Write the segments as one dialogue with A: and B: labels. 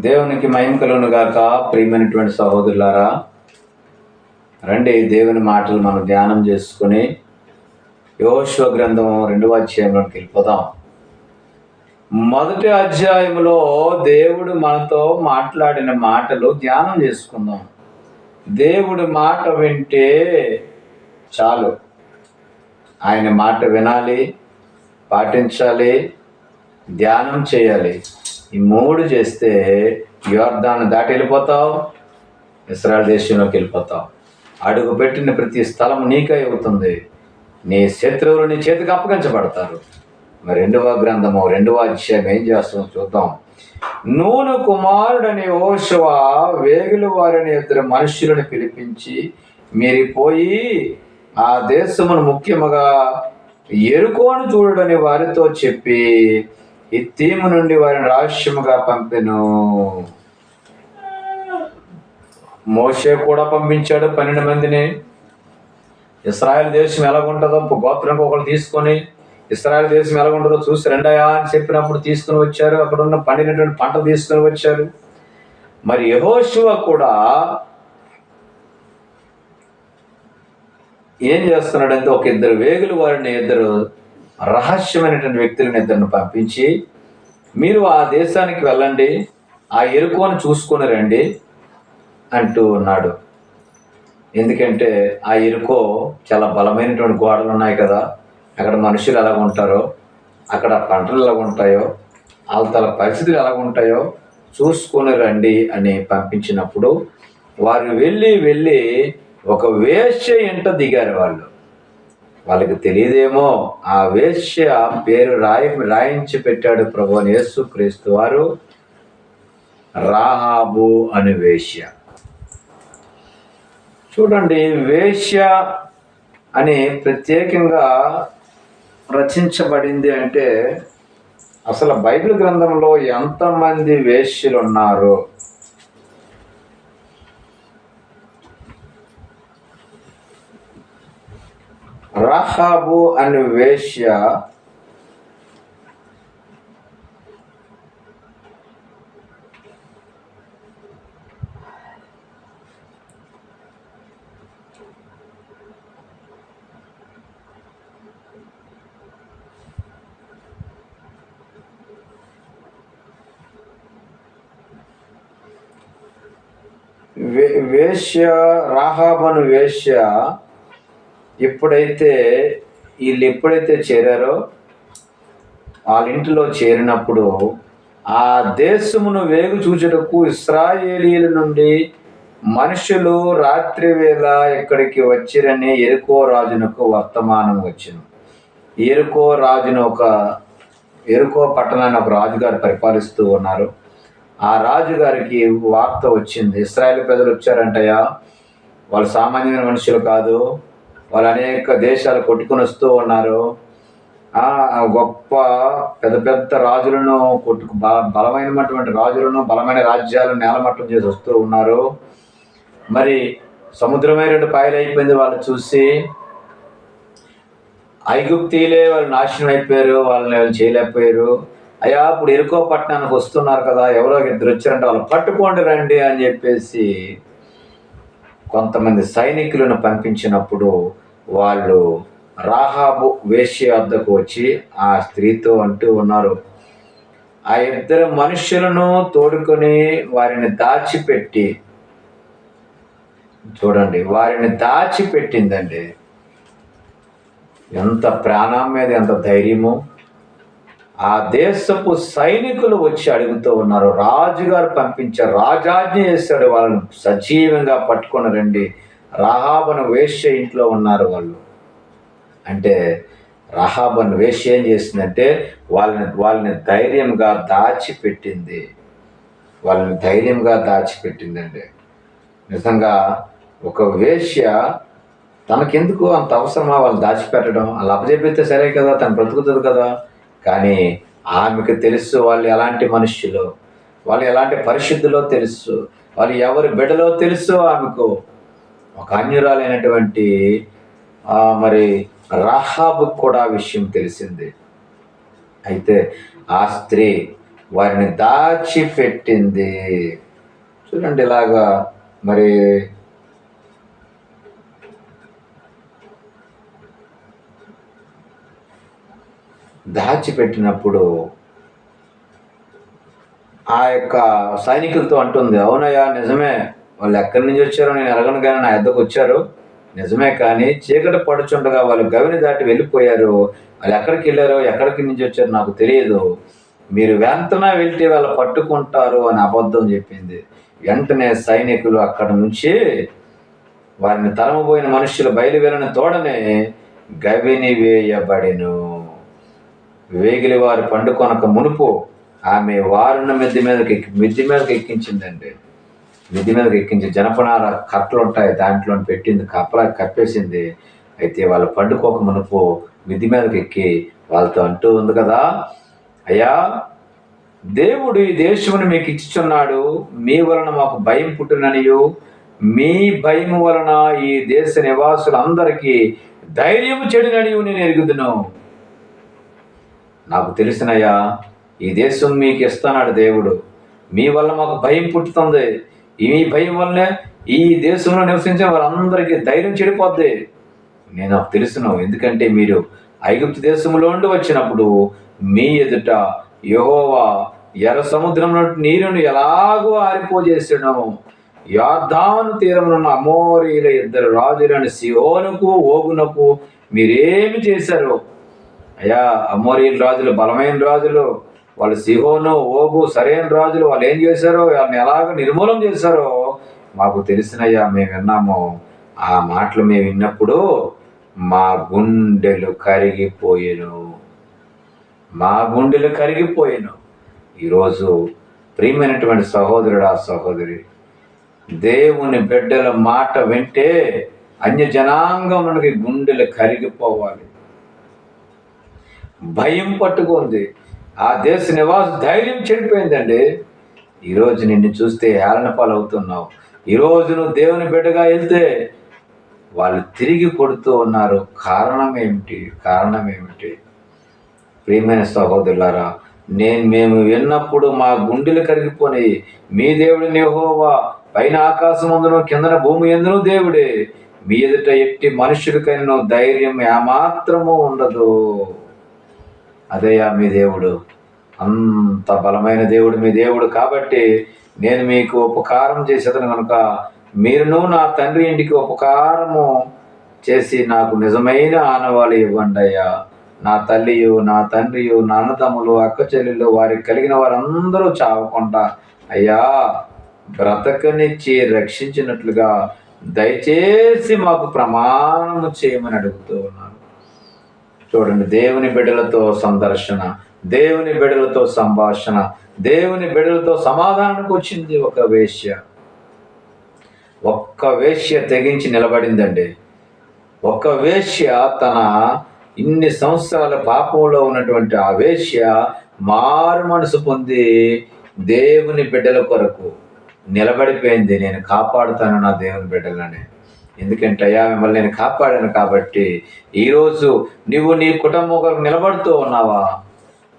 A: దేవునికి మహిమ కలుగును గాక. ప్రియమైనటువంటి సహోదరులారా, రండి దేవుని మాటలు మనం ధ్యానం చేసుకుని యోషువ గ్రంథం 2వ అధ్యాయంలోకి వెళ్ళిపోదాం. మొదటి అధ్యాయంలో దేవుడు మనతో మాట్లాడిన మాటలు ధ్యానం చేసుకుందాం. దేవుడి మాట వింటే చాలు. ఆయన మాట వినాలి, పాటించాలి, ధ్యానం చేయాలి. ఈ 3 చేస్తే యోర్దాను దాటి వెళ్ళిపోతావు, ఇశ్రాయేలు దేశంలోకి వెళ్ళిపోతావు. అడుగు పెట్టిన ప్రతి స్థలం నీకే అవుతుంది. నీ శత్రువులు నీ చేతికి అప్పగించబడతారు. మరి 2వ గ్రంథము 2వ అధ్యాయం ఏం చేస్తుందో చూద్దాం. నూను కుమారుడని యెహోషువ వేగుల వారిని 2 మనుష్యులను పిలిపించి, మీరు పోయి ఆ దేశమును ముఖ్యముగా యెరికోను చూడని వారితో చెప్పి హిత్తీము నుండి వారిని రహస్యముగా పంపెను. మోషే కూడా పంపించాడు 12 మందిని. ఇశ్రాయేలు దేశం ఎలాగుంటుందో గోత్రం ఒకరు తీసుకొని ఇశ్రాయేలు దేశం ఎలాగుంటుందో చూసి రెండయా అని చెప్పినప్పుడు తీసుకుని వచ్చారు. అక్కడ ఉన్న పండినటువంటి పంట తీసుకుని వచ్చారు. మరి యెహోషువ కూడా ఏం చేస్తున్నాడంటే ఒక 2 వేగుల వారిని 2 రహస్యమైనటువంటి వ్యక్తులను 2 పంపించి, మీరు ఆ దేశానికి వెళ్ళండి, ఆ యెరికోను చూసుకొని రండి అంటూ ఉన్నాడు. ఎందుకంటే ఆ యెరికో చాలా బలమైనటువంటి గోడలు ఉన్నాయి కదా, అక్కడ మనుషులు ఎలాగ ఉంటారో, అక్కడ పంటలు ఎలాగ ఉంటాయో, వాళ్ళ పరిస్థితులు ఎలాగ ఉంటాయో చూసుకొని రండి అని పంపించినప్పుడు వారు వెళ్ళి ఒక వేశ్య ఇంట దిగారు. వాళ్ళకి తెలియదేమో, ఆ వేశ్య పేరు రాయించి పెట్టాడు ప్రభువైన యేసుక్రీస్తు వారు, రాహాబు అని వేశ్య. చూడండి, వేశ్య అని ప్రత్యేకంగా రచించబడింది అంటే అసలు బైబిల్ గ్రంథంలో ఎంతమంది వేశ్యలు ఉన్నారు? రాహాబు అని వేశ్య రాహాబను వేశ్య ఎప్పుడైతే చేరారో, వాళ్ళ ఇంటిలో చేరినప్పుడు ఆ దేశమును వేగు చూచుటకు ఇశ్రాయేలీల నుండి మనుషులు రాత్రి వేళ ఇక్కడికి వచ్చిరని యెరికో రాజునకు వర్తమానం వచ్చింది. యెరికో పట్టణాన్ని ఒక రాజుగారు పరిపాలిస్తూ ఉన్నారు. ఆ రాజుగారికి వార్త వచ్చింది, ఇశ్రాయేలు ప్రజలు వచ్చారంటయ్యా, వాళ్ళు సామాన్యమైన మనుషులు కాదు, వాళ్ళు అనేక దేశాలు కొట్టుకుని వస్తూ ఉన్నారు, గొప్ప పెద్ద రాజులను బలమైనటువంటి రాజులను, బలమైన రాజ్యాలను నేలమట్టం చేసి వస్తూ ఉన్నారు. మరి సముద్రమే 2 పాయలు అయిపోయింది. వాళ్ళు చూసి ఐగుప్తీలే వాళ్ళు నాశనం అయిపోయారు, వాళ్ళని చేయలేకపోయారు. అయ్యా, ఇప్పుడు యెరికో పట్టణానికి వస్తున్నారు కదా, ఎవరో 2 వచ్చారంటే వాళ్ళు పట్టుకోండి రండి అని చెప్పేసి కొంతమంది సైనికులను పంపించినప్పుడు వాళ్ళు రాహాబు వేశ్య వద్దకు వచ్చి ఆ స్త్రీతో అంటూ ఉన్నారు, ఆ 2 మనుషులను తోడుకొని వారిని దాచిపెట్టి, చూడండి, వారిని దాచిపెట్టిందండి. ఎంత ప్రాణం మీద ఎంత ధైర్యము! ఆ దేశపు సైనికులు వచ్చి అడుగుతూ ఉన్నారు, రాజుగారు పంపించారు, రాజాజ్ఞ చేశాడు, వాళ్ళని సజీవంగా పట్టుకొని రండి, రాహాబను వేశ్య ఇంట్లో ఉన్నారు వాళ్ళు అంటే. రాహాబను వేశ్య ఏం చేసిందంటే వాళ్ళని ధైర్యంగా దాచిపెట్టిందండి. నిజంగా ఒక వేశ్య తనకెందుకు అంత అవసరమా వాళ్ళు దాచిపెట్టడం? వాళ్ళు అప్పచెప్పితే సరే కదా, తను బ్రతుకుతుంది కదా. కానీ ఆమెకు తెలుసు వాళ్ళు ఎలాంటి మనుష్యులు, వాళ్ళు ఎలాంటి పరిశుద్ధిలో తెలుసు, వాళ్ళు ఎవరి బిడ్డలో తెలుసు. ఆమెకు ఒక అన్యురాలైనటువంటి మరి రాహాబుకు కూడా విషయం తెలిసింది. అయితే ఆ స్త్రీ వారిని దాచిపెట్టింది. చూడండి ఇలాగా మరి దాచిపెట్టినప్పుడు ఆ యొక్క సైనికులతో అంటుంది, అవునయ్యా నిజమే, వాళ్ళు ఎక్కడి నుంచి వచ్చారో నేను ఎరగను కానీ నా యొద్దకు వచ్చారు, నిజమే, కానీ చీకటి పడుచుండగా వాళ్ళు గవిని దాటి వెళ్ళిపోయారు. వాళ్ళు ఎక్కడికి వెళ్ళారో ఎక్కడికి నుంచి వచ్చారో నాకు తెలియదు. మీరు వెంటనే వెళ్తే వాళ్ళు పట్టుకుంటారు అని అబద్ధం చెప్పింది. వెంటనే సైనికులు అక్కడ నుంచి వారిని తరమబోయిన మనుషులు బయలువెళ్ళని తోడనే గవిని వేయబడెను. వేగిలి వారు పండుకొనక మునుపు ఆమె వారున్న మిద్ది మీదకి ఎక్కించిందండి. మిద్ది మీదకి ఎక్కించి జనపనార కట్టలు ఉంటాయి, దాంట్లో పెట్టింది, కప్పలా కప్పేసింది. అయితే వాళ్ళు పండుకోక మునుపు మిద్ది మీదకి ఎక్కి వాళ్ళతో అంటూ ఉంది కదా, అయ్యా దేవుడు ఈ దేశమును మీకు ఇచ్చుచున్నాడు, మీ వలన మాకు భయం పుట్టిననియు మీ భయం వలన ఈ దేశ నివాసులందరికీ ధైర్యం చెడిననియు నేను ఎరుగుదును. నాకు తెలిసినయ్యా, ఈ దేశం మీకు ఇస్తున్నాడు దేవుడు, మీ వల్ల మాకు భయం పుట్టుతుంది. ఈ భయం వల్లనే ఈ దేశంలో నివసించిన వారందరికీ ధైర్యం చెడిపోద్ది. నేను నాకు తెలుసును, ఎందుకంటే మీరు ఐగుప్తు దేశంలో నుండి వచ్చినప్పుడు మీ ఎదుట యెహోవా ఎర్ర సముద్రంలో నీరును ఎలాగో ఆరిపోజేసాను. యొర్దాను తీరమునున్న అమోరీల 2 రాజులను సీహోనుకు ఓగునకు మీరేమి చేశారు? అయ్యా, అమోరీల రాజులు బలమైన రాజులు, వాళ్ళు సీహోను ఓగు సరైన రాజులు. వాళ్ళు ఏం చేశారో, వాళ్ళని ఎలాగ నిర్మూలన చేశారో మాకు తెలిసినయ్యా, మేము విన్నాము. ఆ మాటలు మేము విన్నప్పుడు మా గుండెలు కరిగిపోయేను, మా గుండెలు కరిగిపోయేను. ఈరోజు ప్రియమైనటువంటి సహోదరుడా సహోదరి, దేవుని బిడ్డల మాట వింటే అన్య జనాంగమునికి గుండెలు కరిగిపోవాలి. భయం పట్టుకుంది, ఆ దేశ నివాస ధైర్యం చెడిపోయిందండి. ఈరోజు నిన్ను చూస్తే హేళన పాలవుతున్నావు. ఈరోజు నువ్వు దేవుని బిడ్డగా వెళ్తే వాళ్ళు తిరిగి కొడుతూ ఉన్నారు. కారణం ఏమిటి? ప్రియమైన సహోదరులారా, మేము విన్నప్పుడు మా గుండెలు కరిగిపోయి, మీ దేవుడిని యెహోవా పైన ఆకాశమందును కిందన భూమి యందును దేవుడే, మీ ఎదుట ఎట్టి మనుషుడికైనా ధైర్యం ఏమాత్రము ఉండదు. అదయ్యా మీ దేవుడు, అంత బలమైన దేవుడు మీ దేవుడు. కాబట్టి నేను మీకు ఉపకారం చేసేదను కనుక మీరును నా తండ్రి ఇంటికి ఉపకారము చేసి నాకు నిజమైన ఆనవాళ్ళు ఇవ్వండి అయ్యా. నా తల్లియు నా తండ్రియు నా అన్నదమ్ములు అక్క చెల్లెలు వారికి కలిగిన వారందరూ చావకుండా అయ్యా బ్రతకనిచ్చి రక్షించినట్లుగా దయచేసి మాకు ప్రమాణము చేయమని అడుగుతూ ఉన్నాను. చూడండి, దేవుని బిడ్డలతో సందర్శన, దేవుని బిడ్డలతో సంభాషణ, దేవుని బిడ్డలతో సమాధానానికి వచ్చింది ఒక్క వేశ్య తెగించి నిలబడిందండి. ఒక్క వేశ్య తన ఇన్ని సంవత్సరాల పాపంలో ఉన్నటువంటి ఆ వేశ్య మారు మనసు పొంది దేవుని బిడ్డల కొరకు నిలబడిపోయింది. నేను కాపాడుతాను నా దేవుని బిడ్డలని. ఎందుకంటే అయ్యా, మిమ్మల్ని నేను కాపాడాను కాబట్టి ఈరోజు నువ్వు నీ కుటుంబం కొరకు నిలబడుతూ ఉన్నావా?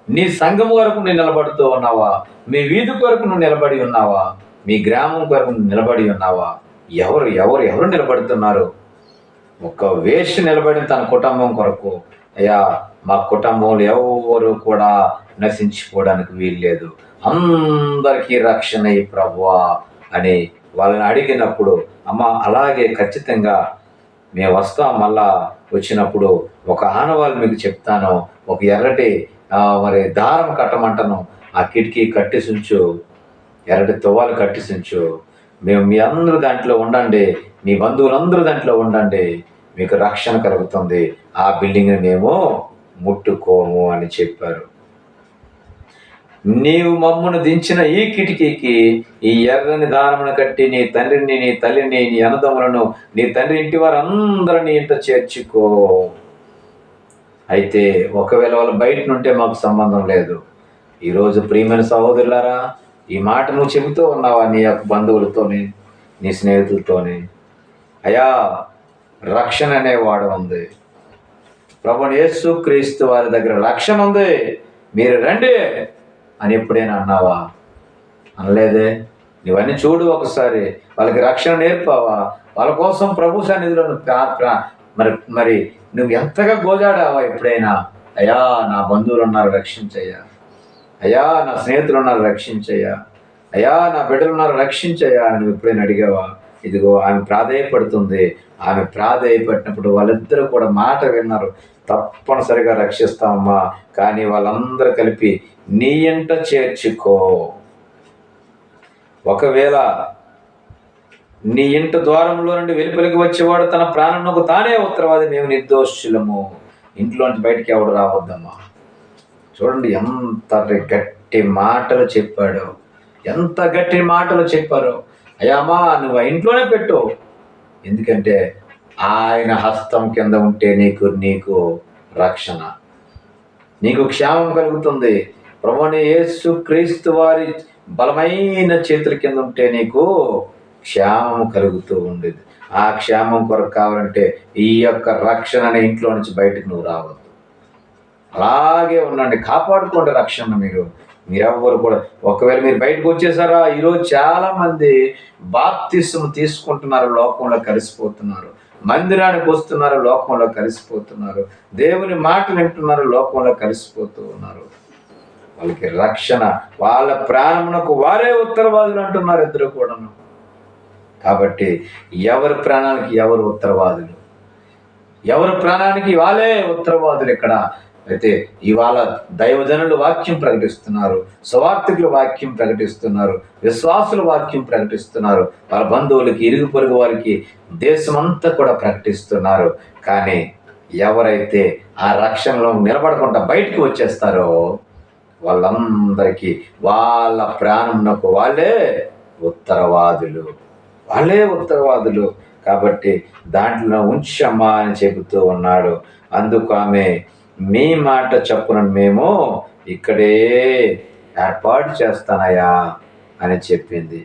A: నీ సంఘం వరకు నువ్వు నిలబడుతూ ఉన్నావా? మీ వీధి కొరకు నువ్వు నిలబడి ఉన్నావా? మీ గ్రామం కొరకు నువ్వు నిలబడి ఉన్నావా? ఎవరు నిలబడుతున్నారు? ఒక వేశ్య నిలబడిన తన కుటుంబం కొరకు, అయ్యా మా కుటుంబంలో ఎవరు కూడా నశించిపోవడానికి వీల్లేదు, అందరికీ రక్షణ ఈ ప్రభువా అని వాళ్ళని అడిగినప్పుడు, అమ్మ అలాగే ఖచ్చితంగా మేము వస్తాం, మళ్ళా వచ్చినప్పుడు ఒక ఆనవాళ్ళు మీకు చెప్తాను, ఒక ఎర్రటి మరి దారం కట్టమంటాను, ఆ కిటికీ కట్టిసుంచు, ఎర్రటి తువ్వాలు కట్టిసుంచు, మేము మీ అందరూ దాంట్లో ఉండండి, మీ బంధువులందరూ దాంట్లో ఉండండి, మీకు రక్షణ కలుగుతుంది, ఆ బిల్డింగ్ని మేము ముట్టుకోము అని చెప్పారు. నీవు మమ్మును దించిన ఈ కిటికీకి ఈ ఎర్రని దారమును కట్టి నీ తండ్రిని నీ తల్లిని నీ అన్నదమ్ములను నీ తండ్రి ఇంటి వారందరినీ ఇంట చేర్చుకో. అయితే ఒకవేళ వాళ్ళు బయట నుంటే మాకు సంబంధం లేదు. ఈరోజు ప్రియమైన సహోదరులారా, ఈ మాట నువ్వు చెబుతూ ఉన్నావా నీ యొక్క బంధువులతోని, నీ స్నేహితులతోని? అయ్యా, రక్షణ అనేవాడు ఉంది. ప్రభువైన యేసు క్రీస్తు వారి దగ్గర రక్షణ ఉంది, మీరు రండి, అని ఎప్పుడైనా అన్నావా? అనలేదే. నువ్వన్నీ చూడు ఒకసారి, వాళ్ళకి రక్షణ నేర్పావా? వాళ్ళ కోసం ప్రభు సన్నిధిలో మరి మరి నువ్వు ఎంతగా గోజాడావా ఎప్పుడైనా? అయ్యా నా బంధువులు ఉన్నారు రక్షించయ్యా, అయ్యా నా స్నేహితులు ఉన్నారు రక్షించయ్యా, అయ్యా నా బిడ్డలు ఉన్నారు రక్షించయ్యా అని నువ్వు ఎప్పుడైనా అడిగావా? ఇదిగో ఆమె ప్రాధేయపడుతుంది. ఆమె ప్రాధేయపడినప్పుడు వాళ్ళిద్దరూ కూడా మాట విన్నారు. తప్పనిసరిగా రక్షిస్తామమ్మా, కానీ వాళ్ళందరూ కలిపి నీ ఇంట చేర్చుకో. ఒకవేళ నీ ఇంటి ద్వారంలో నుండి వెలుపలికి వచ్చేవాడు తన ప్రాణమునకు తానే ఉత్తరవాది, మేము నిర్దోషులము. ఇంట్లోంచి బయటికి ఎవడు రావద్దమ్మా. చూడండి ఎంత గట్టి మాటలు చెప్పాడో, ఎంత గట్టి మాటలు చెప్పారో. అయ్యామా నువ్వు ఇంట్లోనే పెట్టు, ఎందుకంటే ఆయన హస్తం కింద ఉంటే నీకు రక్షణ, నీకు క్షేమం కలుగుతుంది. ప్రభువైన యేసు క్రీస్తు వారి బలమైన చేతుల కింద ఉంటే నీకు క్షేమం కలుగుతూ ఉండేది. ఆ క్షేమం కొరకు కావాలంటే ఈ యొక్క రక్షణ ఇంట్లో నుంచి బయటకు నువ్వు రావద్దు. అలాగే ఉండండి, కాపాడుకోండి రక్షణ. మీరెవ్వరు కూడా, ఒకవేళ మీరు బయటకు వచ్చేసారా, ఈరోజు చాలా మంది బాప్తిస్మం తీసుకుంటున్నారు, లోకంలో కలిసిపోతున్నారు. మందిరానికి వస్తున్నారు, లోకంలో కలిసిపోతున్నారు. దేవుని మాటలు వింటున్నారు, లోకంలో కలిసిపోతూ ఉన్నారు. వాళ్ళకి రక్షణ, వాళ్ళ ప్రాణమునకు వారే ఉత్తరవాదులు అంటున్నారు ఇద్దరు కూడాను. కాబట్టి ఎవరి ప్రాణానికి ఎవరు ఉత్తరవాదులు? ఎవరి ప్రాణానికి వాళ్ళే ఉత్తరవాదులు. ఇక్కడ అయితే ఇవాళ దైవజనులు వాక్యం ప్రకటిస్తున్నారు, సువార్థికులు వాక్యం ప్రకటిస్తున్నారు, విశ్వాసులు వాక్యం ప్రకటిస్తున్నారు, వాళ్ళ బంధువులకి, ఇరుగు పొరుగు వారికి, దేశమంతా కూడా ప్రకటిస్తున్నారు. కానీ ఎవరైతే ఆ రక్షణలో నిలబడకుండా బయటికి వచ్చేస్తారో వాళ్ళందరికీ వాళ్ళ ప్రాణంనకు వాళ్ళే ఉత్తరవాదులు, వాళ్ళే ఉత్తరవాదులు. కాబట్టి దాంట్లో ఉంచమ్మా అని చెబుతూ ఉన్నాడు. అందుకు ఆమె మీ మాట చప్పున మేము ఇక్కడే ఏర్పాటు చేస్తానయ్యా అని చెప్పింది.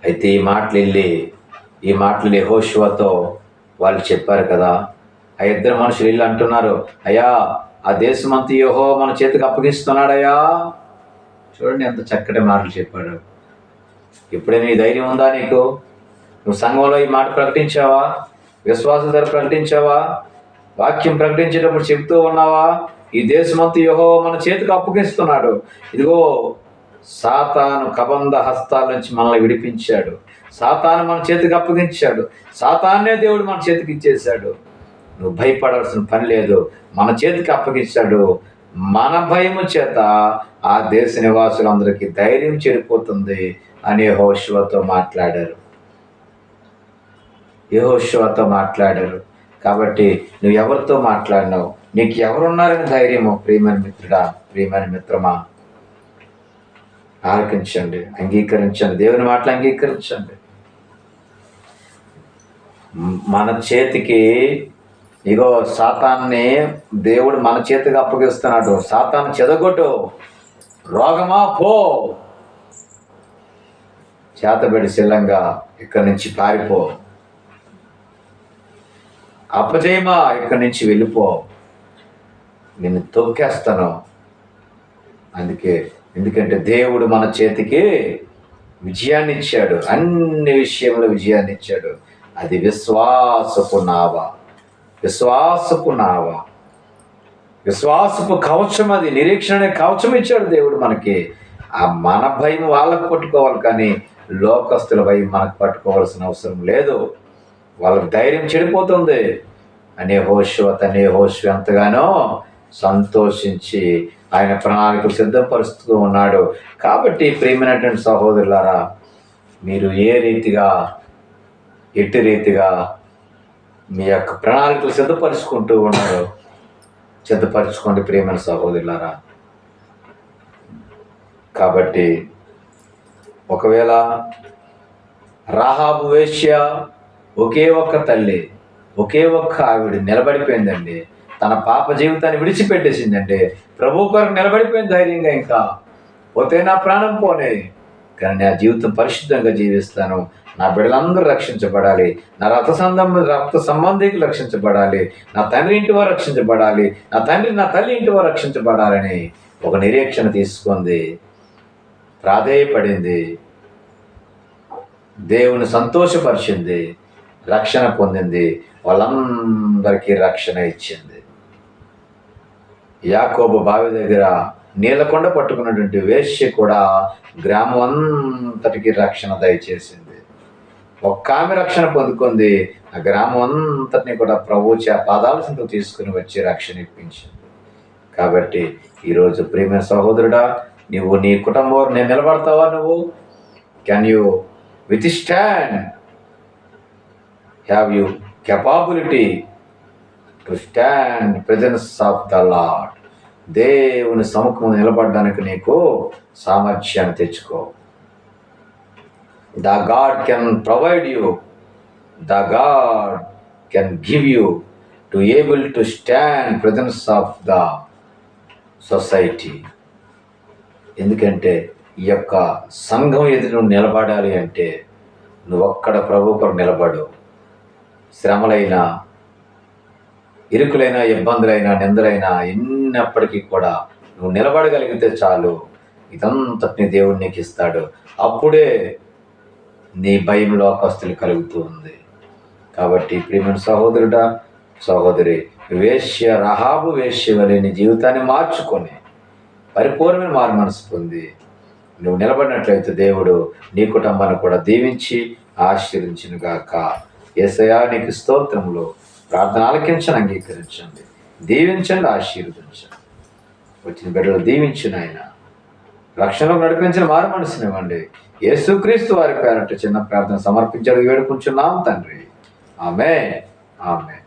A: అయితే ఈ మాటలు యెహోషువతో వాళ్ళు చెప్పారు కదా. ఆ ఇద్దరు మనుషులు ఇల్లు అంటున్నారు, అయ్యా ఆ దేశమంతా యెహోవా మన చేతికి అప్పగిస్తున్నాడయ్యా. చూడండి ఎంత చక్కటి మాటలు చెప్పాడు. ఎప్పుడైనా ఈ ధైర్యం ఉందా నీకు? నువ్వు సంఘంలో ఈ మాట ప్రకటించావా? విశ్వాసం ధర ప్రకటించావా? వాక్యం ప్రకటించేటప్పుడు చెప్తూ ఉన్నావా? ఈ దేశమంతా యెహోవా మన చేతికి అప్పగిస్తున్నాడు. ఇదిగో సాతాను కబంధ హస్తాల నుంచి మనల్ని విడిపించాడు. సాతాను మన చేతికి అప్పగించాడు. సాతాన్నే దేవుడు మన చేతికి ఇచ్చేశాడు. నువ్వు భయపడాల్సిన పని లేదు. మన చేతికి అప్పగించాడు. మన భయము చేత ఆ దేశ నివాసులందరికీ ధైర్యం చెడిపోతుంది అని యెహోషువతో మాట్లాడారు. కాబట్టి నువ్వు ఎవరితో మాట్లాడినావు? నీకు ఎవరున్నారని ధైర్యము? ప్రియమైన మిత్రుడా, ప్రియమైన మిత్రమా, ఆలకించండి, అంగీకరించండి, దేవుని మాటలు అంగీకరించండి. మన చేతికి ఇగో సాతాన్ని దేవుడు మన చేతికి అప్పగిస్తున్నాడు. సాతాను చెదగొట్టు, రోగమా పో, చేతబడి శిల్లంగా ఇక్కడి నుంచి పారిపో, అపజయమా ఇక్కడి నుంచి వెళ్ళిపో, నిన్ను తొక్కేస్తాను. ఎందుకంటే దేవుడు మన చేతికి విజయాన్ని ఇచ్చాడు, అన్ని విషయంలో విజయాన్ని ఇచ్చాడు. అది విశ్వాసపు కవచం. అది నిరీక్షణ అనే కవచం ఇచ్చాడు దేవుడు మనకి. ఆ మన భయం వాళ్ళకు పట్టుకోవాలి, కానీ లోకస్తుల భయం మనకు పట్టుకోవాల్సిన అవసరం లేదు. వాళ్ళకి ధైర్యం చెడిపోతుంది అనే యెహోషువ ఎంతగానో సంతోషించి ఆయన ప్రణాళికలు సిద్ధపరుస్తూ ఉన్నాడు. కాబట్టి ప్రియమైనటువంటి సహోదరులారా, మీరు ఎట్టి రీతిగా మీ యొక్క ప్రణాళికలు సిద్ధపరుచుకుంటూ ఉన్నారు, సిద్ధపరచుకోండి ప్రియమైన సహోదరులారా. కాబట్టి ఒకవేళ రాహాబు వేశ్య ఒకే ఒక్క తల్లి, ఒకే ఒక్క ఆవిడ నిలబడిపోయిందండి. తన పాప జీవితాన్ని విడిచిపెట్టేసిందండి. ప్రభు కొరకు నిలబడిపోయింది ధైర్యంగా. ఇంకా పోతే నా ప్రాణం పోనే, కానీ నా జీవితం పరిశుద్ధంగా జీవిస్తాను. నా బిడ్డలందరూ రక్షించబడాలి, నా రక్త సంబంధికులు రక్షించబడాలి, నా తండ్రి ఇంటి వారు రక్షించబడాలి, నా తల్లి ఇంటి వారు రక్షించబడాలని ఒక నిరీక్షణ తీసుకుంది, ప్రాధేయపడింది, దేవుని సంతోషపరిచింది, రక్షణ పొందింది, వాళ్ళందరికీ రక్షణ ఇచ్చింది. యాకోబు బావి దగ్గర నీలకొండ పట్టుకున్నటువంటి వేశ్య కూడా గ్రామం అంతటికి రక్షణ దయచేసింది. ఒక్క ఆమె రక్షణ పొందుకుంది, ఆ గ్రామం అంతటిని కూడా ప్రభు పాదాల కిందకు తీసుకుని వచ్చి రక్షణ ఇప్పించింది. కాబట్టి ఈరోజు ప్రియమైన సహోదరుడా, నువ్వు నీ కుటుంబం నేను నిలబడతావా? నువ్వు can you withstand? Have you capability to stand presence of the lord? దేవుని సముఖం నిలబడడానికి నీకు సామర్థ్యాన్ని తెచ్చుకో. The God can provide you, the God can give you to able to stand presence of the society. ఎందుకంటే ఈ యొక్క సంఘం ఎదురు నువ్వు నిలబడాలి అంటే నువ్వు ఒక్కడ ప్రభు కొరకు నిలబడు. శ్రమలైనా, ఇరుకులైన, ఇబ్బందులైనా, నిందలైనా ఎన్నప్పటికీ కూడా నువ్వు నిలబడగలిగితే చాలు, ఇదంతటిని దేవుడు నీకు ఇస్తాడు. అప్పుడే నీ భయం లోకస్తులు కలుగుతూ ఉంది. కాబట్టి ప్రియమైన సహోదరుడా, సహోదరి, రహాబు వేశ్య వలె నీ జీవితాన్ని మార్చుకొని పరిపూర్ణమైన మారు మనసు పొంది నువ్వు నిలబడినట్లయితే దేవుడు నీ కుటుంబాన్ని కూడా దీవించి ఆశీర్వదించును గాక. యేసయ్యా నీకు స్తోత్రములు. ప్రార్థన ఆలకించండి, అంగీకరించండి, దీవించండి, ఆశీర్వదించండి. వచ్చిన బిడ్డలు దీవించిన ఆయన రక్షణలో నడిపించిన మారు మనసునివ్వండి. యేసుక్రీస్తు వారి పేరట చిన్న ప్రార్థన సమర్పించాడు వేడుకుంటున్నాం తండ్రి. ఆమేన్, ఆమేన్.